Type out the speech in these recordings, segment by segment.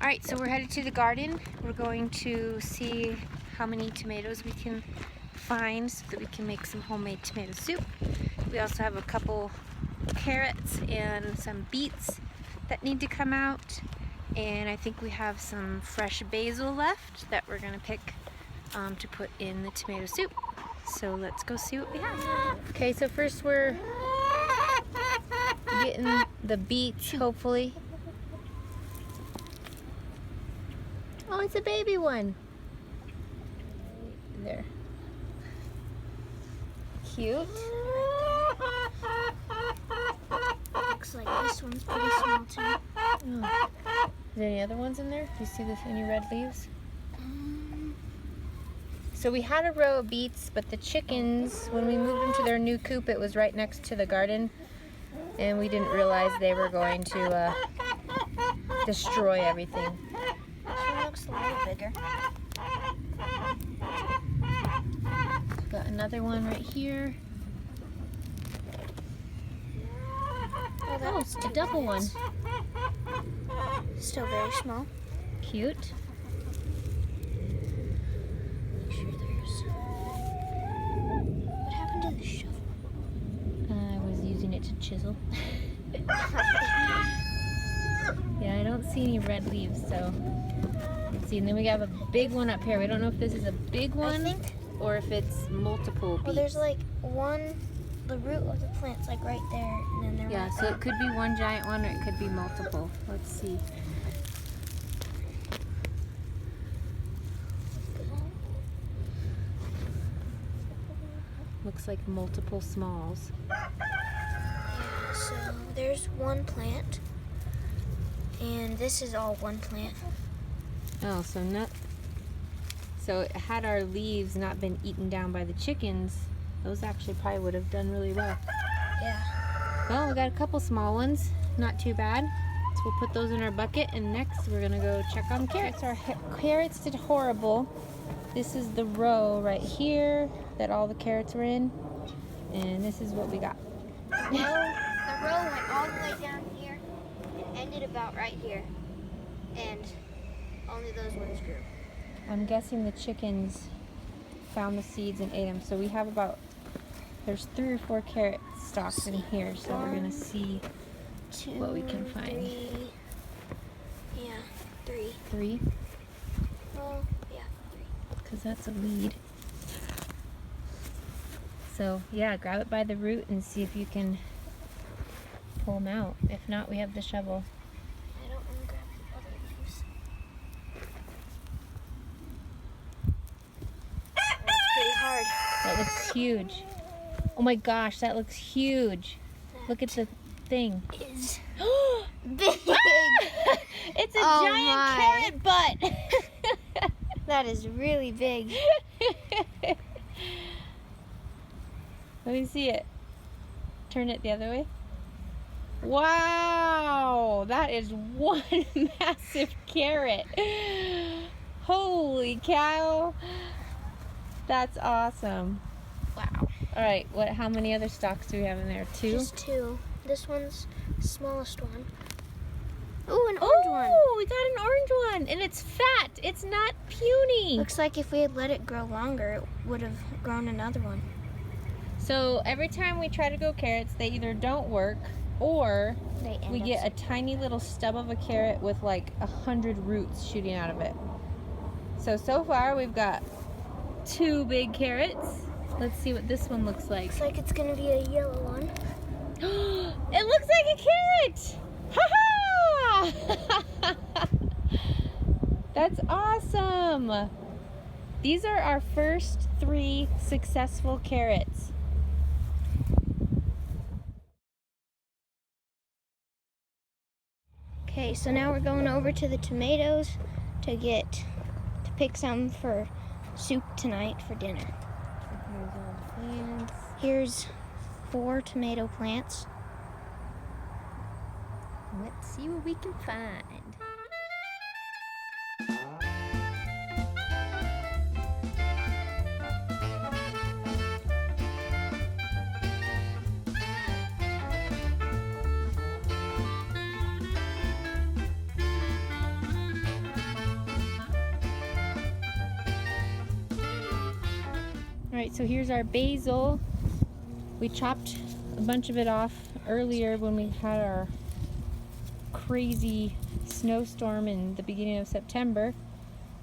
Alright, so we're headed to the garden. We're going to see how many tomatoes we can find so that we can make some homemade tomato soup. We also have a couple carrots and some beets that need to come out. And I think we have some fresh basil left that we're going to pick to put in the tomato soup. So let's go see what we have. Okay, so first we're getting the beets, hopefully. Oh, it's a baby one. There. Cute. Looks like this one's pretty small too. Oh. Is there any other ones in there? Do you see any red leaves? So we had a row of beets, but the chickens, when we moved them to their new coop, it was right next to the garden, and we didn't realize they were going to destroy everything. This one looks a little bigger. Got another one right here. Oh, it's a double one. Still very small. Cute. Make sure there's... What happened to the shovel? I was using it to chisel. Yeah, I don't see any red leaves, so let's see. And then we have a big one up here. We don't know if this is a big one or if it's multiple beets. Well, there's like one, the root of the plant's like right there, and then there. Yeah, so it could be one giant one or it could be multiple. Let's see. Looks like multiple smalls. Yeah, so there's one plant, and this is all one plant. Oh, so had our leaves not been eaten down by the chickens, those actually probably would have done really well. Yeah. Well, we got a couple small ones, not too bad. So we'll put those in our bucket, and next we're gonna go check on carrots. Our carrots did horrible. This is the row right here that all the carrots were in, and this is what we got. The row went all the way down here and ended about right here, and only those ones grew. I'm guessing the chickens found the seeds and ate them. So we have there's 3 or 4 carrot stalks in here, so we're gonna see what we can find. 3. Yeah, 3. 3? Well, yeah, 3. Because that's a lead. So yeah, grab it by the root and see if you can pull them out. If not, we have the shovel. I don't want to grab the other leaves. That's pretty hard. That looks huge. Oh my gosh, that looks huge. Look at the thing. Is big. It's a giant carrot butt. That is really big. Let me see it. Turn it the other way. Wow, that is one massive carrot. Holy cow. That's awesome. Wow. All right, how many other stalks do we have in there? 2? Just 2. This one's the smallest one. Ooh, an orange one. Oh, we got an orange one, and it's fat. It's not puny. Looks like if we had let it grow longer, it would have grown another one. So every time we try to grow carrots, they either don't work or we get a tiny little stub of a carrot with like 100 roots shooting out of it. So far we've got 2 big carrots. Let's see what this one looks like. Looks like it's gonna be a yellow one. It looks like a carrot! Ha-ha! That's awesome! These are our first 3 successful carrots. Okay, so now we're going over to the tomatoes to pick some for soup tonight for dinner. Here's all the plants. Here's 4 tomato plants. Let's see what we can find. Alright, so here's our basil. We chopped a bunch of it off earlier when we had our crazy snowstorm in the beginning of September.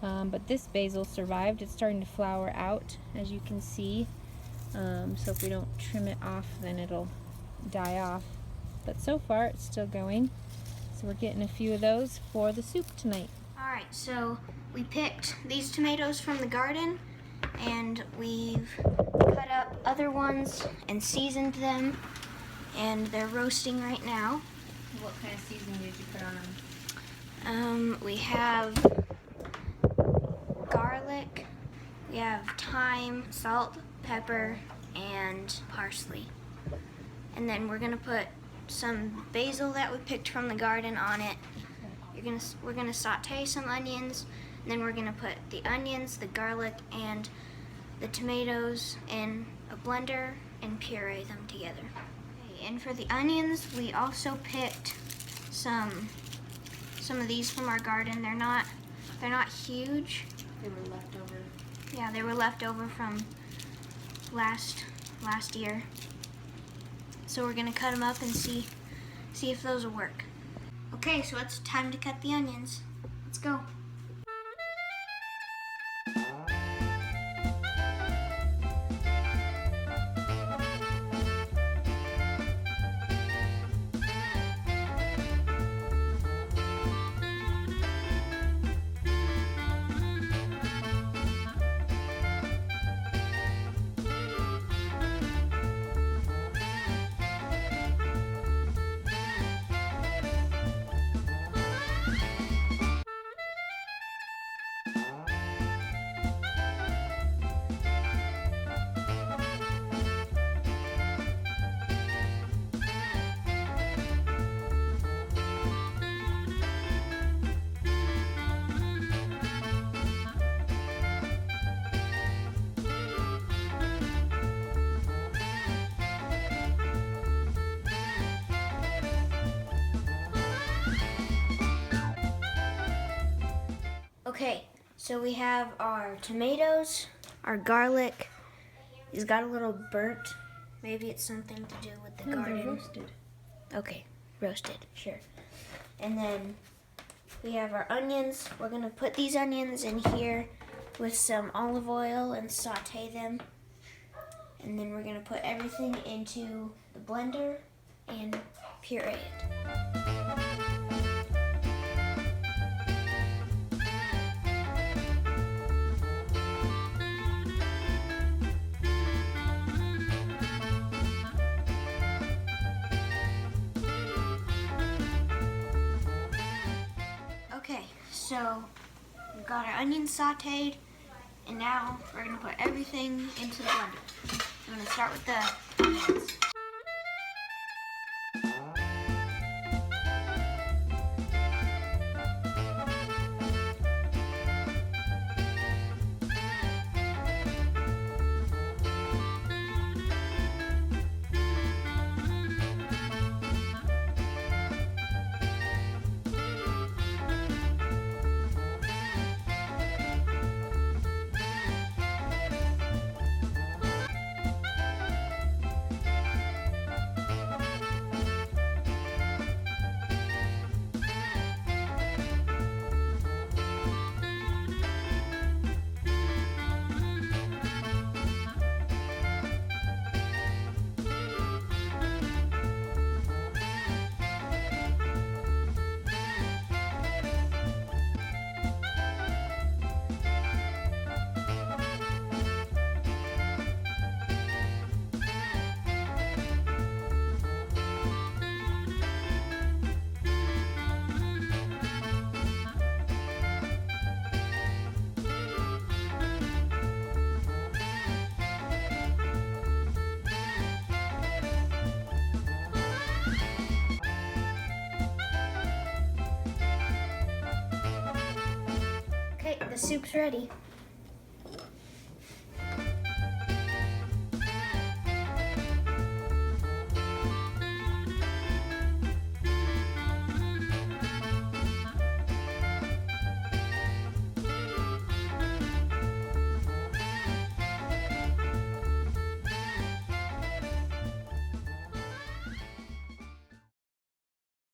But this basil survived. It's starting to flower out, as you can see. So if we don't trim it off, then it'll die off. But so far, it's still going. So we're getting a few of those for the soup tonight. Alright, so we picked these tomatoes from the garden, and we've cut up other ones and seasoned them, and they're roasting right now. What kind of seasoning did you put on them? We have garlic, we have thyme, salt, pepper, and parsley. And then we're gonna put some basil that we picked from the garden on it. We're gonna saute some onions, and then we're gonna put the onions, the garlic, and the tomatoes in a blender and puree them together. Okay, and for the onions, we also picked some of these from our garden. They're not huge. They were left over. Yeah, they were left over from last year. So we're gonna cut them up and see if those will work. Okay, so it's time to cut the onions. Let's go. Okay, so we have our tomatoes, our garlic. It's got a little burnt. Maybe it's something to do with the garden. They're roasted. Okay, roasted, sure. And then we have our onions. We're gonna put these onions in here with some olive oil and saute them. And then we're gonna put everything into the blender and puree it. Okay, so we've got our onions sauteed, and now we're gonna put everything into the blender. I'm gonna start with the onions. Okay, the soup's ready.